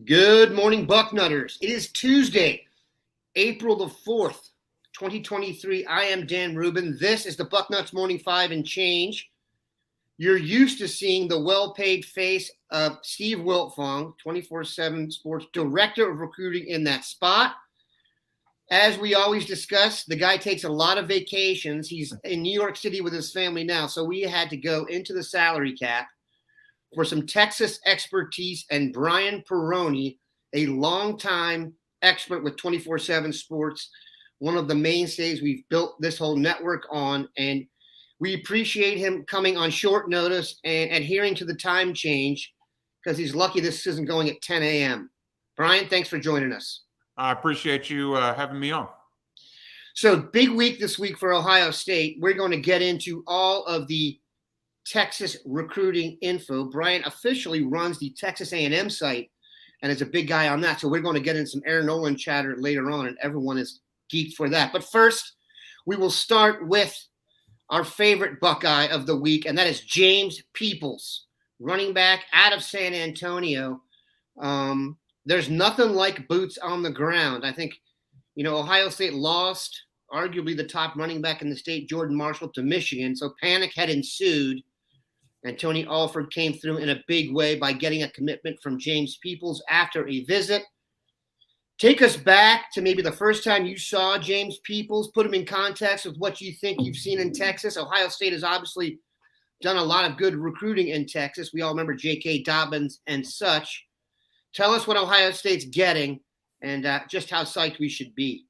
Good morning, Bucknutters. It is Tuesday, April the 4th, 2023. I am Dan Rubin. This is the Bucknuts Morning Five and Change. You're used to seeing the well-paid face of Steve Wiltfong, 24/7 Sports Director of Recruiting, in that spot. As we always discuss, the guy takes a lot of vacations. He's in New York City with his family now, so we had to go into the salary cap for some Texas expertise, and Brian Perroni, a longtime expert with 24/7 Sports, one of the mainstays we've built this whole network on. And we appreciate him coming on short notice and adhering to the time change because he's lucky this isn't going at 10 a.m. Brian, thanks for joining us. I appreciate you having me on. So big week this week for Ohio State. We're going to get into all of the Texas recruiting info. Brian officially runs the Texas A&M site and is a big guy on that. So we're going to get in some Aaron Nolan chatter later on, and everyone is geeked for that. But first, we will start with our favorite Buckeye of the week, and that is James Peoples, running back out of San Antonio. There's nothing like boots on the ground. I think, Ohio State lost arguably the top running back in the state, Jordan Marshall, to Michigan. So panic had ensued. And Tony Alford came through in a big way by getting a commitment from James Peoples after a visit. Take us back to maybe the first time you saw James Peoples. Put him in context with what you think you've seen in Texas. Ohio State has obviously done a lot of good recruiting in Texas. We all remember J.K. Dobbins and such. Tell us what Ohio State's getting and just how psyched we should be.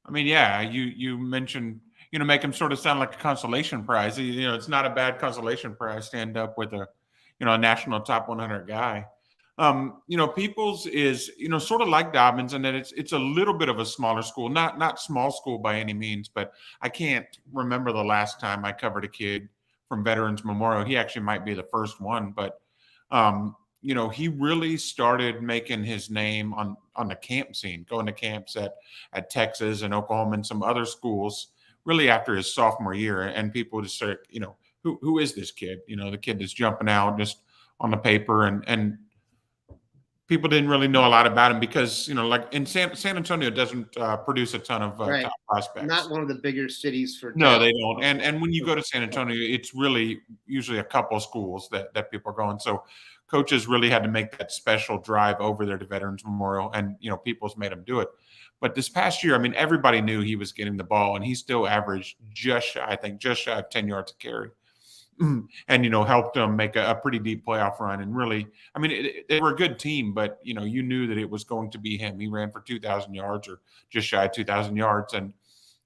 I mean, yeah, you mentioned – make him sort of sound like a consolation prize. It's not a bad consolation prize to end up with a national top 100 guy. Peoples is, sort of like Dobbins in that it's a little bit of a smaller school, not small school by any means, but I can't remember the last time I covered a kid from Veterans Memorial. He actually might be the first one, but he really started making his name on the camp scene, going to camps at Texas and Oklahoma and some other schools really after his sophomore year. And people just started, who is this kid? The kid that's jumping out just on the paper, and people didn't really know a lot about him because, like in San Antonio doesn't produce a ton of top prospects. Not one of the bigger cities for No, they don't. And when you go to San Antonio, it's really usually a couple of schools that people are going. So coaches really had to make that special drive over there to Veterans Memorial, and Peoples made them do it. But this past year, I mean, everybody knew he was getting the ball, and he still averaged just shy of 10 yards a carry. And, helped them make a pretty deep playoff run. And really, I mean, they were a good team, but, you knew that it was going to be him. He ran for 2,000 yards or just shy of 2,000 yards. And,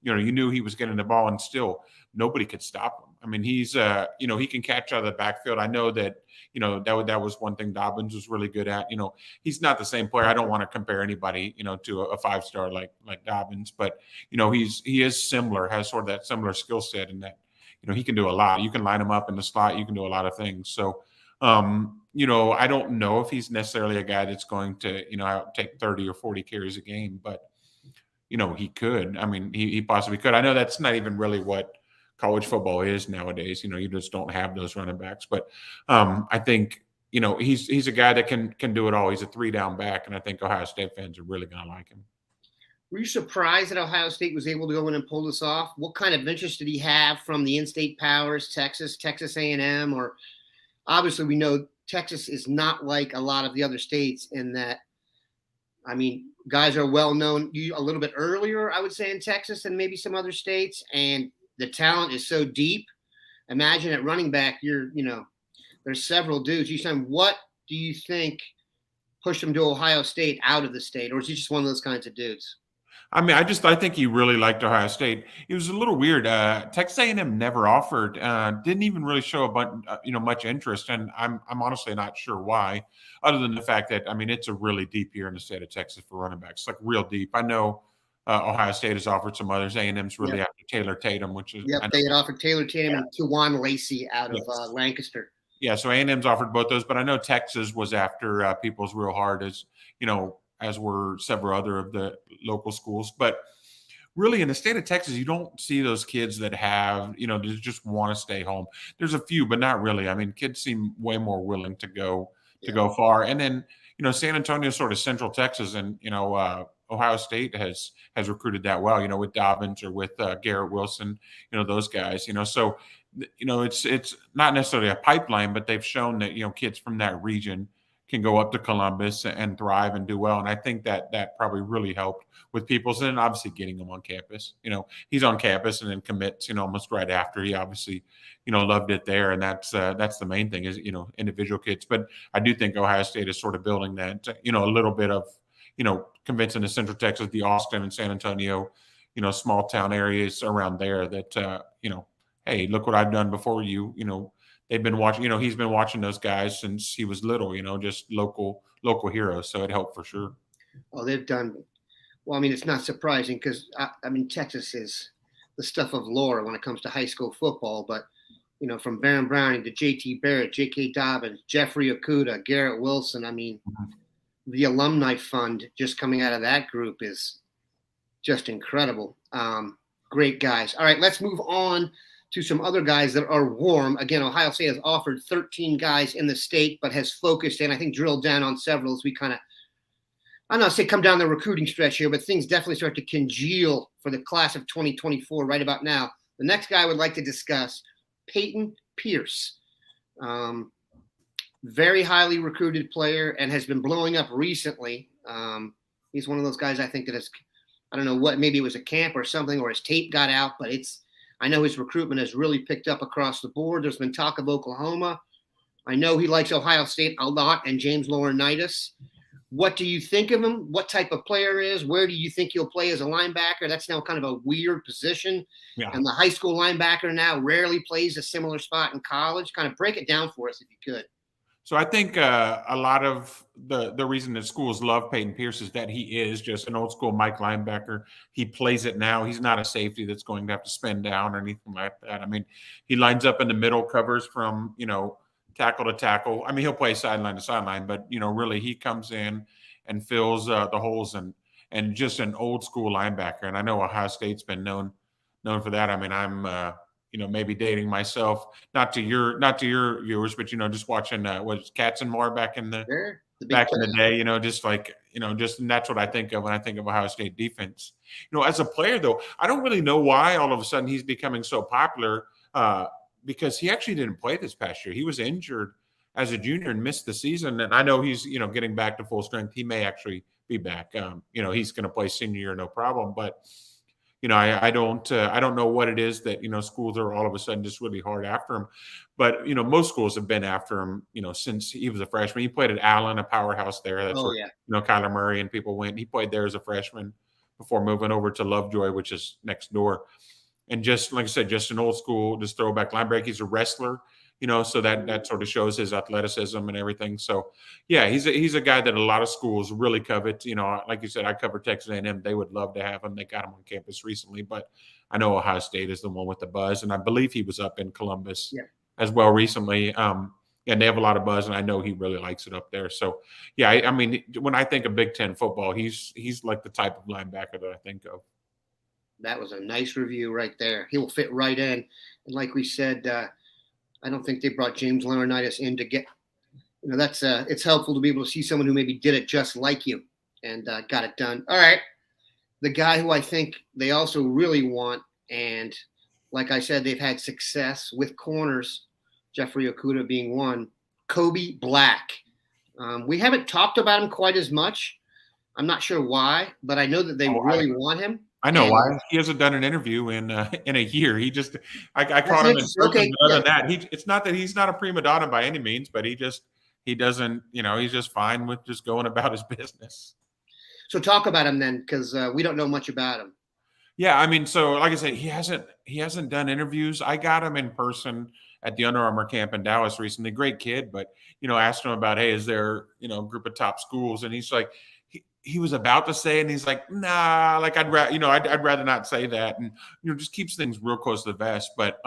you knew he was getting the ball, and still nobody could stop him. I mean, he's, he can catch out of the backfield. I know that, that was one thing Dobbins was really good at. He's not the same player. I don't want to compare anybody, to a five-star like Dobbins, but, he is similar, has sort of that similar skill set in that, he can do a lot. You can line him up in the slot. You can do a lot of things. So, I don't know if he's necessarily a guy that's going to, take 30 or 40 carries a game, but, he could. I mean, he possibly could. I know that's not even really what college football is nowadays. You just don't have those running backs. But I think, he's a guy that can do it all. He's a 3-down back, and I think Ohio State fans are really going to like him. Were you surprised that Ohio State was able to go in and pull this off? What kind of interest did he have from the in-state powers, Texas A&M, or obviously we know Texas is not like a lot of the other states in that, I mean, guys are well known a little bit earlier, I would say, in Texas than maybe some other states, and the talent is so deep. Imagine at running back, there's several dudes. What do you think pushed him to Ohio State out of the state, or is he just one of those kinds of dudes? I mean, I think he really liked Ohio State. It was a little weird. Texas A&M never offered, didn't even really show much interest, and I'm honestly not sure why, other than the fact that, I mean, it's a really deep year in the state of Texas for running backs, like real deep. I know Ohio State has offered some others. A&M's really after Taylor Tatum, which is they had offered Taylor Tatum and Tajuan Lacey out of Lancaster. Yeah, so A&M's offered both those, but I know Texas was after Peoples real hard, as were several other of the local schools. But really, in the state of Texas, you don't see those kids that have, that just want to stay home. There's a few, but not really. I mean, kids seem way more willing to go far. And then, San Antonio is sort of Central Texas, and Ohio State has recruited that well. With Dobbins or with Garrett Wilson, those guys. So it's not necessarily a pipeline, but they've shown that kids from that region can go up to Columbus and thrive and do well. And I think that probably really helped with Peoples, and obviously getting him on campus. He's on campus and then commits, almost right after. He obviously, loved it there, and that's the main thing is individual kids. But I do think Ohio State is sort of building that, a little bit of, convincing the Central Texas, the Austin and San Antonio, small town areas around there that hey, look what I've done before you. They've been watching, he's been watching those guys since he was little, just local heroes. So it helped for sure. Oh, they've done well. I mean, it's not surprising because Texas is the stuff of lore when it comes to high school football. But from Baron Browning to J.T. Barrett, J.K. Dobbins, Jeffrey Okudah, Garrett Wilson. I mean, the alumni fund just coming out of that group is just incredible. Great guys. All right, let's move on to some other guys that are warm. Again, Ohio State has offered 13 guys in the state, but has focused and I think drilled down on several as we kind of, I don't know, say come down the recruiting stretch here, but things definitely start to congeal for the class of 2024 right about now. The next guy I would like to discuss, Peyton Pierce. Very highly recruited player and has been blowing up recently. He's one of those guys I think that has, I don't know what, maybe it was a camp or something, or his tape got out, but I know his recruitment has really picked up across the board. There's been talk of Oklahoma. I know he likes Ohio State a lot and James Laurinaitis. What do you think of him? What type of player is? Where do you think he'll play as a linebacker? That's now kind of a weird position. Yeah. And the high school linebacker now rarely plays a similar spot in college. Kind of break it down for us if you could. So I think a lot of the reason that schools love Peyton Pierce is that he is just an old school Mike linebacker. He plays it now. He's not a safety that's going to have to spin down or anything like that. I mean, he lines up in the middle, covers from, tackle to tackle. I mean, he'll play sideline to sideline, but, really he comes in and fills the holes and just an old school linebacker. And I know Ohio State's been known for that. I mean, I'm maybe dating myself, not to your viewers, but just watching was Katzenmoor back in the day, just like just and that's what I think of when I think of Ohio State defense. As a player though, I don't really know why all of a sudden he's becoming so popular because he actually didn't play this past year. He was injured as a junior and missed the season, and I know he's getting back to full strength. He may actually be back. He's going to play senior year, no problem, but. I don't know what it is that, schools are all of a sudden just really hard after him. But, most schools have been after him, since he was a freshman. He played at Allen, a powerhouse there. That's where, Kyler Murray and people went. He played there as a freshman before moving over to Lovejoy, which is next door. And just, like I said, just an old school, just throwback linebacker. He's a wrestler, so that sort of shows his athleticism and everything. So, yeah, he's a guy that a lot of schools really covet. Like you said, I cover Texas A&M. They would love to have him. They got him on campus recently, but I know Ohio State is the one with the buzz, and I believe he was up in Columbus as well recently. And they have a lot of buzz, and I know he really likes it up there. So, yeah, I mean, when I think of Big Ten football, he's like the type of linebacker that I think of. That was a nice review right there. He will fit right in. And like we said, I don't think they brought James Laurinaitis in to get, that's it's helpful to be able to see someone who maybe did it just like you and got it done. All right. The guy who I think they also really want, and like I said, they've had success with corners, Jeffrey Okudah being one, Kobe Black. We haven't talked about him quite as much. I'm not sure why, but I know that they really want him. I know why. He hasn't done an interview in a year. He just I caught him in person. Okay, other than that, it's not that he's not a prima donna by any means, but he doesn't, he's just fine with just going about his business. So talk about him then, because we don't know much about him. Yeah, I mean, so like I said, he hasn't done interviews. I got him in person at the Under Armour camp in Dallas recently. Great kid, but asked him about, hey, is there a group of top schools? And he's like. He was about to say, and he's like, nah, like I'd rather not say that. And, just keeps things real close to the vest, but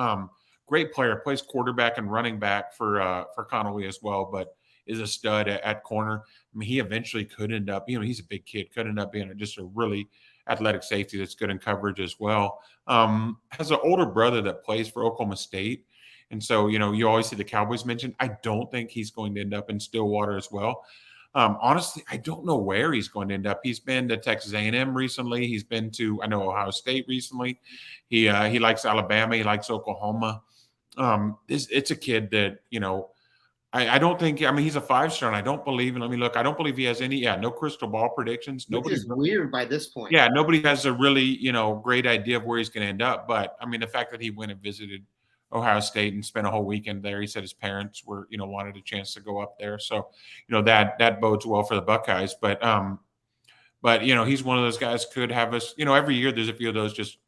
great player, plays quarterback and running back for Connolly as well, but is a stud at corner. I mean, he eventually could end up, he's a big kid, could end up being just a really athletic safety that's good in coverage as well. Has an older brother that plays for Oklahoma State. And so, you always see the Cowboys mentioned. I don't think he's going to end up in Stillwater as well. Honestly, I don't know where he's going to end up. He's been to Texas A&M recently. He's been to, I know, Ohio State recently. He likes Alabama. He likes Oklahoma. It's a kid that, I don't think, I mean, he's a 5-star, and I don't believe, and let me look, I don't believe he has no crystal ball predictions. Which is weird by this point. Yeah, nobody has a really, great idea of where he's going to end up. But I mean, the fact that he went and visited Ohio State and spent a whole weekend there, he said his parents were, wanted a chance to go up there. So, that bodes well for the Buckeyes. But he's one of those guys could have us, every year there's a few of those just,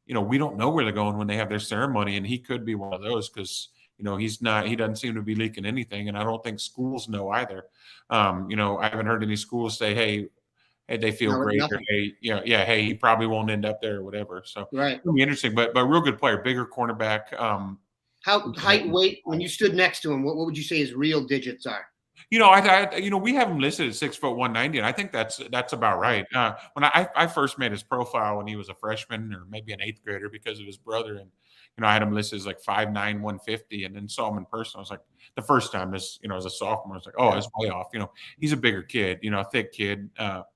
we don't know where they're going when they have their ceremony. And he could be one of those because, he doesn't seem to be leaking anything. And I don't think schools know either. I haven't heard any schools say, hey, they feel great. Or, hey, hey, he probably won't end up there or whatever. So right. It'll be interesting, but real good player, bigger cornerback. How height, weight, when you stood next to him, what would you say his real digits are? We have him listed at 6 foot 190, and I think that's about right. When I first made his profile when he was a freshman or maybe an 8th grader because of his brother, and I had him listed as like 5'9", 150, and then saw him in person. I was like, the first time as a sophomore, I was like, oh, it's way off. He's a bigger kid, a thick kid. But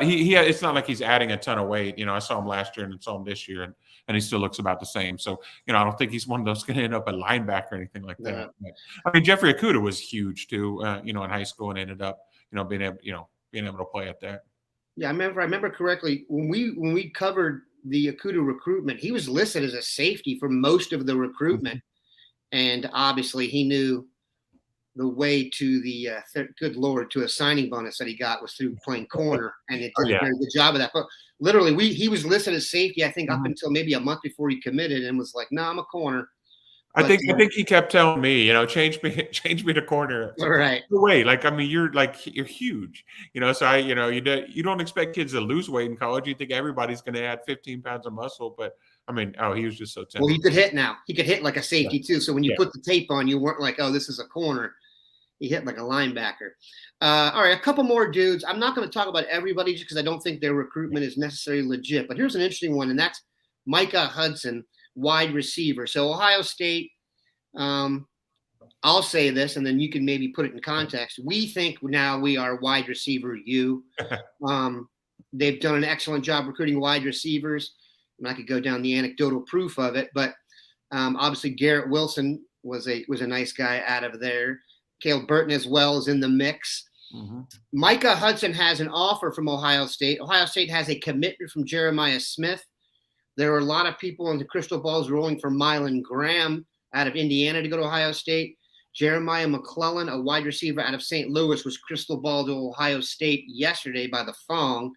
it's not like he's adding a ton of weight. I saw him last year and saw him this year, and he still looks about the same. So, I don't think he's one of those going to end up a linebacker or anything like that. But, I mean, Jeffrey Okudah was huge too, in high school, and ended up, being able to play at that. Yeah, I remember correctly when we covered the Okudah recruitment, he was listed as a safety for most of the recruitment, and obviously he knew the way to the good Lord to a signing bonus that he got was through playing corner, and it did a very good job of that. But literally, he was listed as safety, I think, up until maybe a month before he committed, and was like, "No, I'm a corner." But, I think he kept telling me, change me to corner. Right. No way. You're huge. So you don't expect kids to lose weight in college. You think everybody's going to add 15 pounds of muscle, but I mean, he was just so talented. Well, he could hit now. He could hit like a safety too. So when you put the tape on, you weren't like, oh, this is a corner. He hit like a linebacker. All right, a couple more dudes. I'm not going to talk about everybody just because I don't think their recruitment is necessarily legit. But here's an interesting one, and that's Micah Hudson, wide receiver. So Ohio State, I'll say this, and then you can maybe put it in context. We think now we are wide receiver U. They've done an excellent job recruiting wide receivers. And I could go down the anecdotal proof of it, but obviously Garrett Wilson was a nice guy out of there. Caleb Burton as well is in the mix. Micah Hudson has an offer from Ohio State. Ohio State has a commitment from Jeremiah Smith. There are a lot of people in the crystal balls rolling for Mylan Graham out of Indiana to go to Ohio State. Jeremiah McClellan, a wide receiver out of St. Louis, was crystal balled to Ohio State yesterday by the Fong,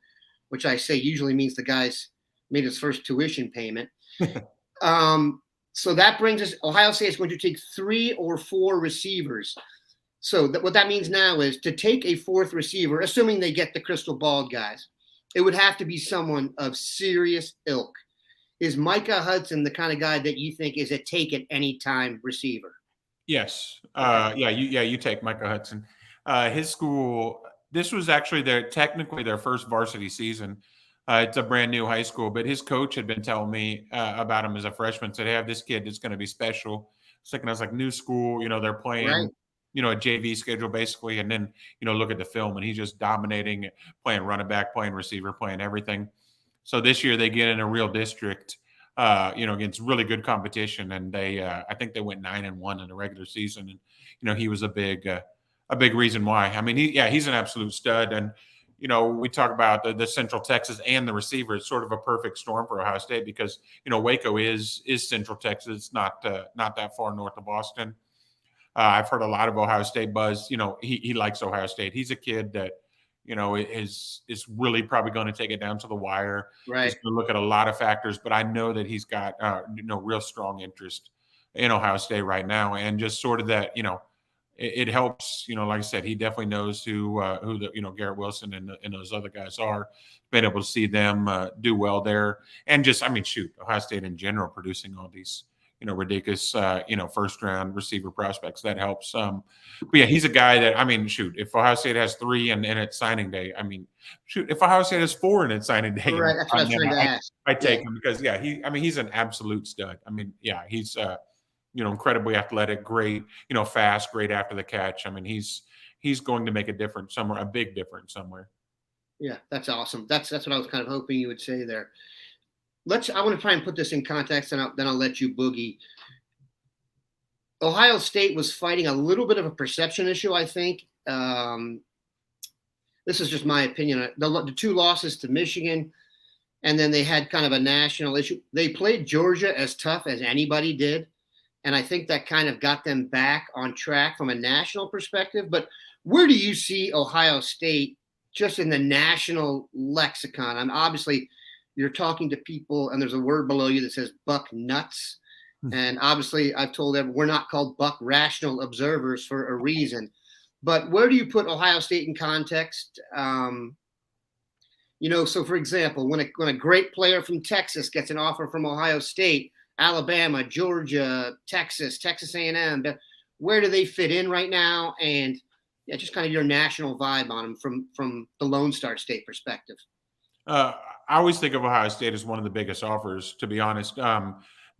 which I say usually means the guy's made his first tuition payment. So that brings us, Ohio State is going to take 3 or 4 receivers. So what that means now is to take a 4th receiver, assuming they get the crystal ball guys, it would have to be someone of serious ilk. Is Micah Hudson the kind of guy that you think is a take at any time receiver? Yes. You take Micah Hudson. His school, this was actually technically their first varsity season. It's a brand new high school, but his coach had been telling me about him as a freshman. Said, "Hey, this kid is going to be special." I was like, new school, they're playing, a JV schedule basically, and then look at the film, and he's just dominating, playing running back, playing receiver, playing everything. So this year they get in a real district, against really good competition, and they, I think they went 9-1 in the regular season, and he was a big reason why. I mean, he's an absolute stud, and. We talk about the Central Texas and the receiver. It's sort of a perfect storm for Ohio State because, Waco is Central Texas. It's not that far north of Boston. I've heard a lot of Ohio State buzz. He likes Ohio State. He's a kid that, is really probably going to take it down to the wire. Right. He's going to look at a lot of factors, but I know that he's got, real strong interest in Ohio State right now. And just sort of that, it helps, like I said, he definitely knows who the, Garrett Wilson and those other guys are. Been able to see them do well there. And just, Ohio State in general producing all these, ridiculous, first round receiver prospects. That helps. But yeah, he's a guy that, if Ohio State has 3 and it's signing day, if Ohio State has 4 and it's signing day, right, that's what I was trying to ask. I take him because, he's an absolute stud. He's, incredibly athletic, great, fast, great after the catch. He's he's going to make a difference somewhere, a big difference somewhere. Yeah, that's awesome. That's what I was kind of hoping you would say there. I want to try and put this in context, and then I'll let you boogie. Ohio State was fighting a little bit of a perception issue, I think. This is just my opinion. The 2 losses to Michigan, and then they had kind of a national issue. They played Georgia as tough as anybody did, and I think that kind of got them back on track from a national perspective. But where do you see Ohio State just in the national lexicon? And obviously, you're talking to people, and there's a word below you that says Bucknuts. And obviously, I've told them we're not called Buck Rational Observers for a reason. But where do you put Ohio State in context? So for example, when a great player from Texas gets an offer from Ohio State, Alabama, Georgia, Texas A&M, where do they fit in right now? And just kind of your national vibe on them from the Lone Star State perspective. I always think of Ohio State as one of the biggest offers, to be honest.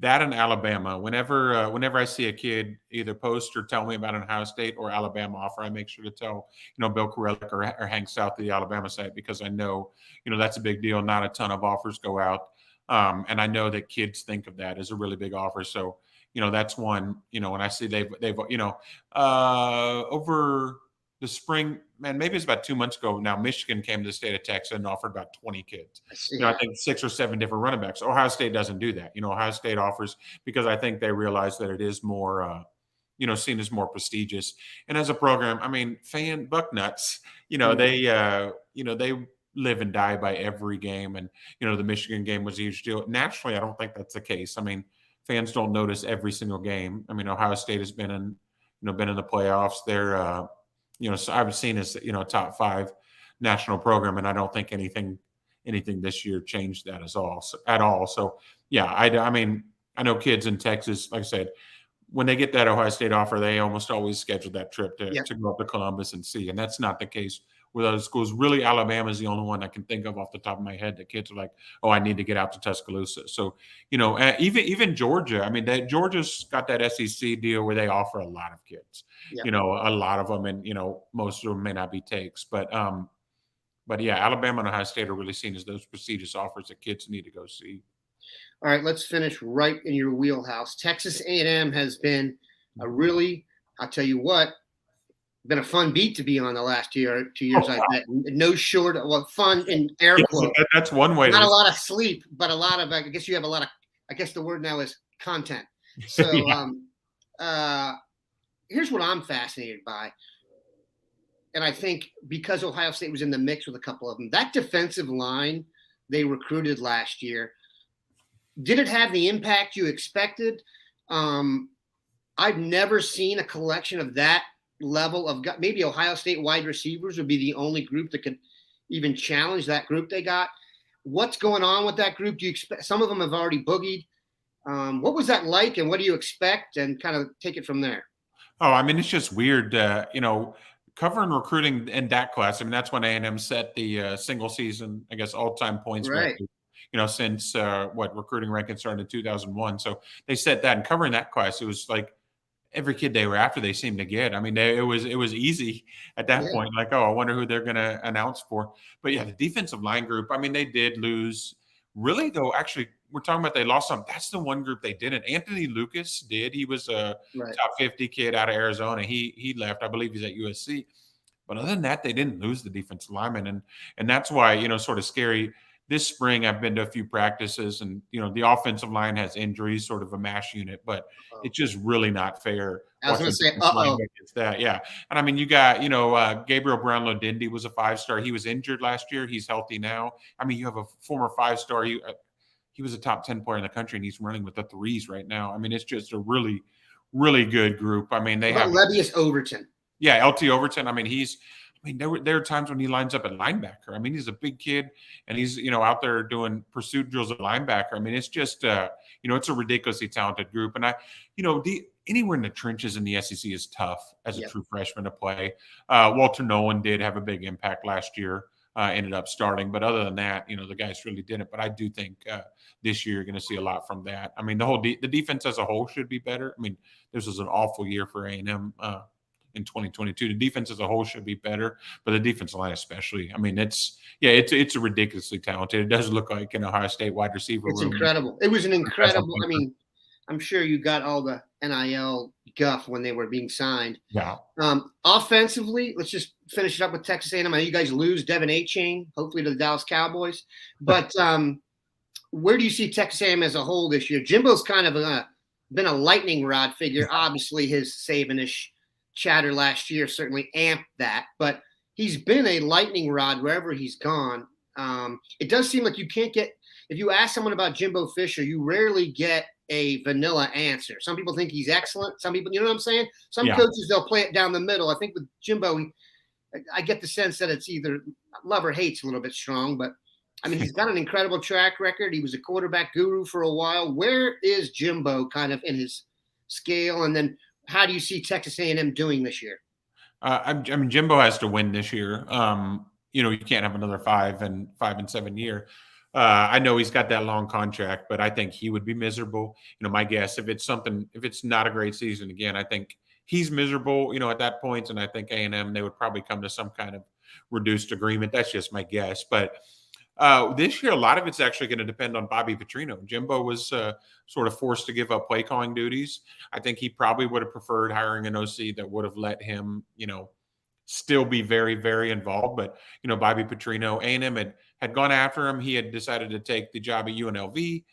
That and Alabama. Whenever I see a kid either post or tell me about an Ohio State or Alabama offer, I make sure to tell Bill Kurelic or Hank South to the Alabama site, because I know that's a big deal. Not a ton of offers go out, and I know that kids think of that as a really big offer. So that's one. When I see they've over the spring, man, maybe it's about 2 months ago now, Michigan came to the state of Texas and offered about 20 kids. I think 6 or 7 different running backs. Ohio State doesn't do that. Ohio State offers because I think they realize that it is more, seen as more prestigious. And as a program, Bucknuts, they live and die by every game. And, the Michigan game was a huge deal. Naturally, I don't think that's the case. Fans don't notice every single game. Ohio State has been in the playoffs. They're, so I was seen as top 5 national program, and I don't think anything this year changed that at all. So yeah, I know kids in Texas, like I said, when they get that Ohio State offer, they almost always schedule that trip to go up to Columbus and see, and that's not the case with other schools. Really, Alabama is the only one I can think of off the top of my head that kids are like, oh, I need to get out to Tuscaloosa. So, even Georgia, Georgia's got that SEC deal where they offer a lot of kids, a lot of them, and, most of them may not be takes, but yeah, Alabama and Ohio State are really seen as those prestigious offers that kids need to go see. All right, let's finish right in your wheelhouse. Texas A&M has been I'll tell you what, been a fun beat to be on the last 2 years. I bet no short of fun in air quotes. That's one way. Not a lot of sleep, but a lot of. I guess you have a lot of. I guess the word now is content. So here's what I'm fascinated by, and I think because Ohio State was in the mix with a couple of them, that defensive line they recruited last year, did it have the impact you expected? I've never seen a collection of that level of, maybe Ohio State wide receivers would be the only group that could even challenge that group they got. What's going on with that group? Do you expect some of them have already boogied? What was that like, and what do you expect? And kind of take it from there. Oh, it's just weird, covering recruiting in that class. That's when A&M set the single season, I guess, all-time points record. Since recruiting ranking started in 2001. So they set that, and covering that class, it was like every kid they were after, they seemed to get. It was easy at that point. Like, oh, I wonder who they're going to announce for. But yeah, the defensive line group, they did lose. Really, though, actually, we're talking about they lost some. That's the one group they didn't. Anthony Lucas did. He was a top 50 kid out of Arizona. He left. I believe he's at USC. But other than that, they didn't lose the defensive lineman. And that's why, sort of scary. This spring, I've been to a few practices, and the offensive line has injuries, sort of a mash unit, but it's just really not fair. I was going to say, that, yeah. And you got, Gabriel Brownlow-Dindy was a 5-star. He was injured last year. He's healthy now. You have a former 5-star. He was a top 10 player in the country, and he's running with the 3s right now. It's just a really, really good group. They have Levius Overton. Yeah, LT Overton. There were times when he lines up at linebacker. He's a big kid, and he's, out there doing pursuit drills at linebacker. It's just, it's a ridiculously talented group. And anywhere in the trenches in the SEC is tough as a true freshman to play. Walter Nolan did have a big impact last year, ended up starting. But other than that, the guys really didn't. But I do think this year you're going to see a lot from that. The whole the defense as a whole should be better. This was an awful year for A&M. in 2022. The defense as a whole should be better, but the defensive line especially. I mean, it's a ridiculously talented. It does look like an Ohio State wide receiver It's room. incredible. It was an incredible. I mean, I'm sure you got all the NIL guff when they were being signed. Yeah. Offensively, let's just finish it up with Texas A&M. I know you guys lose Devin Achane, hopefully to the Dallas Cowboys. But where do you see Texas A&M as a whole this year? Jimbo's kind of been a lightning rod figure. Obviously, his Saban-ish chatter last year certainly amped that. But he's been a lightning rod wherever he's gone. It does seem like you can't get – if you ask someone about Jimbo Fisher, you rarely get a vanilla answer. Some people think he's excellent. Some people – you know what I'm saying? Some coaches, they'll play it down the middle. I think with Jimbo, I get the sense that it's either love or hate's a little bit strong. But, I mean, he's got an incredible track record. He was a quarterback guru for a while. Where is Jimbo kind of in his scale? And then how do you see Texas A&M doing this year? I mean, Jimbo has to win this year. You can't have another 5-7 year. I know he's got that long contract, but I think he would be miserable. My guess, if it's not a great season again, I think he's miserable, at that point. And I think A&M, they would probably come to some kind of reduced agreement. That's just my guess. But this year, a lot of it's actually going to depend on Bobby Petrino. Jimbo was sort of forced to give up play calling duties. I think he probably would have preferred hiring an OC that would have let him, still be very, very involved. But, Bobby Petrino, A&M had gone after him. He had decided to take the job at UNLV.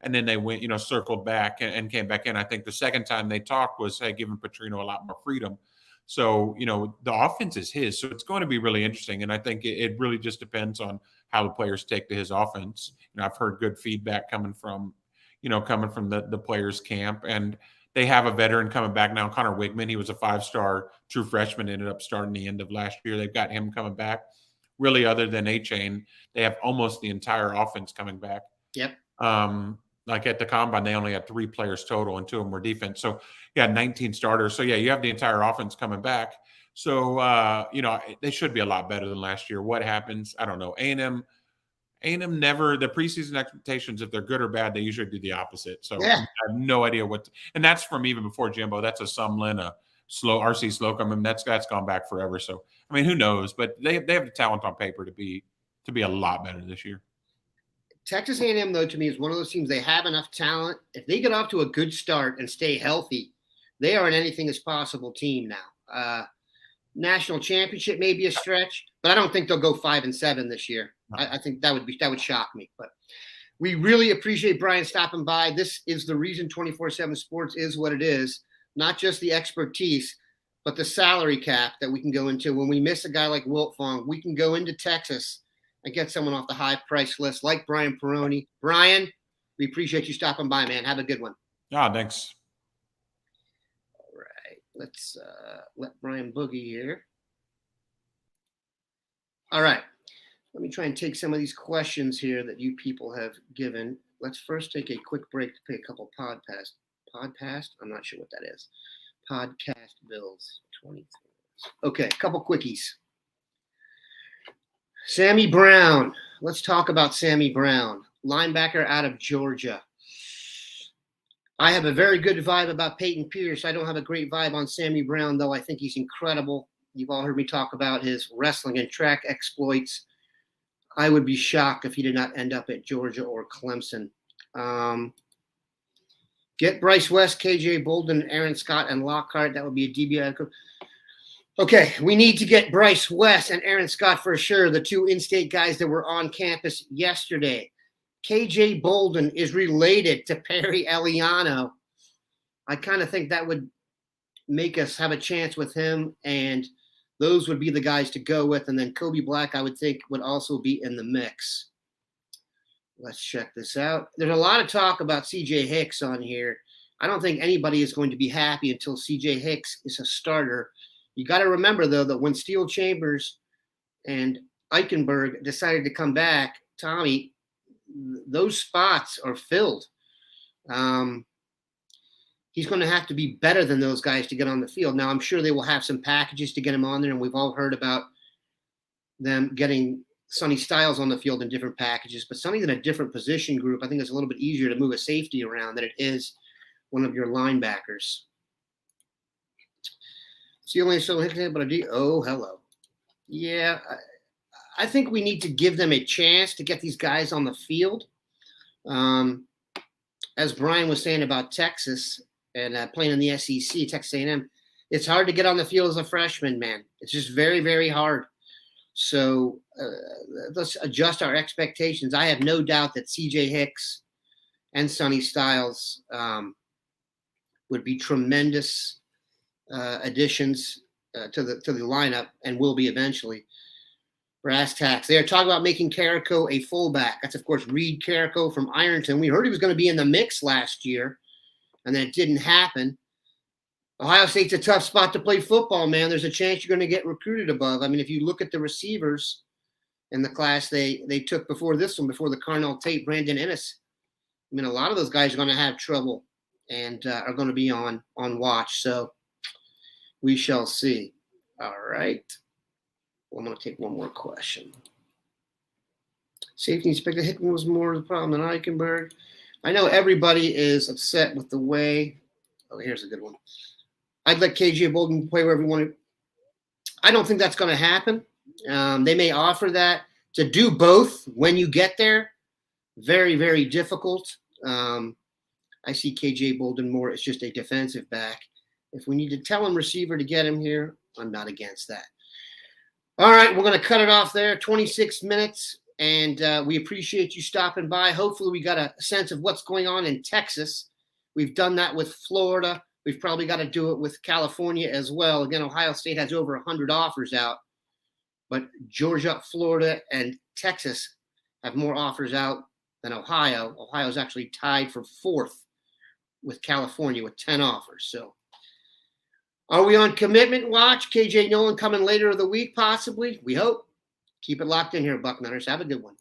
And then they went, circled back and came back in. I think the second time they talked was, hey, giving Petrino a lot more freedom. So, the offense is his. So it's going to be really interesting. And I think it really just depends on how the players take to his offense. I've heard good feedback coming from the players' camp. And they have a veteran coming back now, Connor Wigman. He was a 5-star true freshman, ended up starting the end of last year. They've got him coming back. Really, other than Achane, they have almost the entire offense coming back. Yep. Like at the combine, they only had 3 players total, and 2 of them were defense. So, 19 starters. So, you have the entire offense coming back. So, they should be a lot better than last year. What happens? I don't know. A&M never, the preseason expectations, if they're good or bad, they usually do the opposite. So, I have no idea and that's from even before Jimbo. That's a Sumlin, a RC Slocum. I mean, that's gone back forever. So, I mean, who knows? But they have the talent on paper to be a lot better this year. Texas A&M, though, to me, is one of those teams. They have enough talent. If they get off to a good start and stay healthy, they are an anything is possible team now. National championship may be a stretch, but I don't think they'll go 5-7 this year. No. I think that would shock me. But we really appreciate Brian stopping by. This is the reason 24/7 Sports is what it is. Not just the expertise, but the salary cap that we can go into. When we miss a guy like Wiltfong, we can go into Texas and get someone off the high price list like Brian Perroni. Brian, we appreciate you stopping by, man. Have a good one. Thanks. All right. Let's let Brian boogie here. All right. Let me try and take some of these questions here that you people have given. Let's first take a quick break to pay a couple podcast? I'm not sure what that is. Podcast bills. 23. Okay, a couple quickies. Sammy Brown. Let's talk about Sammy Brown, linebacker out of Georgia. I have a very good vibe about Peyton Pierce. I don't have a great vibe on Sammy Brown, though. I think he's incredible. You've all heard me talk about his wrestling and track exploits. I would be shocked if he did not end up at Georgia or Clemson. Get Bryce West, KJ Bolden, Aaron Scott, and Lockhart. That would be a DBI. Okay, we need to get Bryce West and Aaron Scott for sure, the 2 in-state guys that were on campus yesterday. KJ Bolden is related to Perry Eliano. I kind of think that would make us have a chance with him, and those would be the guys to go with. And then Kobe Black, I would think, would also be in the mix. Let's check this out. There's a lot of talk about CJ Hicks on here. I don't think anybody is going to be happy until CJ Hicks is a starter. You got to remember, though, that when Steel Chambers and Eichenberg decided to come back, Tommy, those spots are filled. He's going to have to be better than those guys to get on the field. Now, I'm sure they will have some packages to get him on there, and we've all heard about them getting Sonny Styles on the field in different packages. But Sonny's in a different position group. I think it's a little bit easier to move a safety around than it is one of your linebackers. See only so hit but a D. Oh, hello. Yeah, I think we need to give them a chance to get these guys on the field. As Brian was saying about Texas and playing in the SEC, Texas A&M, it's hard to get on the field as a freshman, man. It's just very, very hard. So let's adjust our expectations. I have no doubt that C.J. Hicks and Sonny Styles would be tremendous additions to the lineup, and will be eventually. Brass tacks. They are talking about making Carrico a fullback. That's, of course, Reed Carrico from Ironton. We heard he was going to be in the mix last year, and then it didn't happen. Ohio State's a tough spot to play football, man. There's a chance you're going to get recruited above. I mean, if you look at the receivers in the class they took before this one, before the Carnell Tate, Brandon Ennis, I mean, a lot of those guys are going to have trouble and are going to be on watch. So we shall see. All right. Well, I'm going to take one more question. Safety inspector Hickman was more of the problem than Eichenberg. I know everybody is upset with the way. Oh, here's a good one. I'd let KJ Bolden play wherever he wanted. I don't think that's going to happen. They may offer that. To do both when you get there, very, very difficult. I see KJ Bolden more as just a defensive back. If we need to tell him receiver to get him here, I'm not against that. All right, we're going to cut it off there, 26 minutes, and we appreciate you stopping by. Hopefully we got a sense of what's going on in Texas. We've done that with Florida. We've probably got to do it with California as well. Again, Ohio State has over 100 offers out, but Georgia, Florida, and Texas have more offers out than Ohio. Ohio is actually tied for 4th with California with 10 offers. So are we on commitment watch? KJ Nolan coming later of the week, possibly. We hope. Keep it locked in here, Bucknutters. Have a good one.